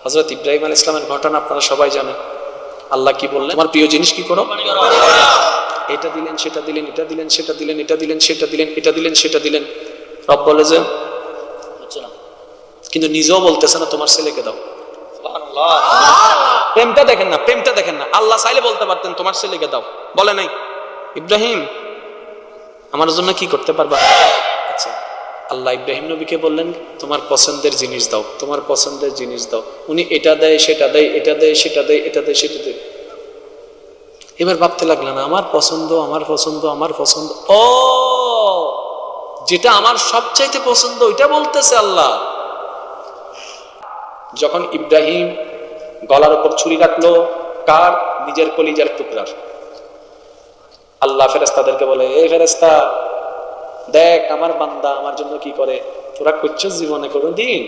হযরত ইব্রাহিম আলাইহিস সালামের ঘটনা আপনারা সবাই জানেন। আল্লাহ কি বললেন, তোমার প্রিয় জিনিস কি করো, এটা দিলেন সেটা দিলেন, এটা দিলেন সেটা দিলেন, এটা দিলেন সেটা দিলেন, এটা দিলেন সেটা দিলেন। রব বলে যে কিন্তু নিজেও বলতেছে না তোমার ছেলেকে দাও। সুবহানাল্লাহ। প্রেমটা দেখেন না, প্রেমটা দেখেন না। আল্লাহ চাইলে বলতে পারতেন তোমার ছেলেকে দাও, বলে নাই। ইব্রাহিম আমার জন্য কি করতে পারবা? আচ্ছা, আল্লাহ ইব্রাহিম নবীকে বললেন তোমার পছন্দের জিনিস দাও, তোমার পছন্দের জিনিস দাও। উনি এটা দেয় সেটা দেয়, এটা দেয় সেটা দেয়, এটা দেয় সেটা দেয়। এবার ভাবতে লাগলো না আমার পছন্দ, আমার পছন্দ, আমার পছন্দ। ও, যেটা আমার সবচাইতে পছন্দ ওইটা বলতেছে আল্লাহ। যখন ইব্রাহিম গলার উপর ছুরি রাখলো, কার? নিজের কলিজার টুকরার। আল্লাহ ফেরেশতাদেরকে বলে, এই ফেরেশতা দেখ আমার বান্দা আমার জন্য কি করে, তোরা করছিস জীবনে কোনোদিন?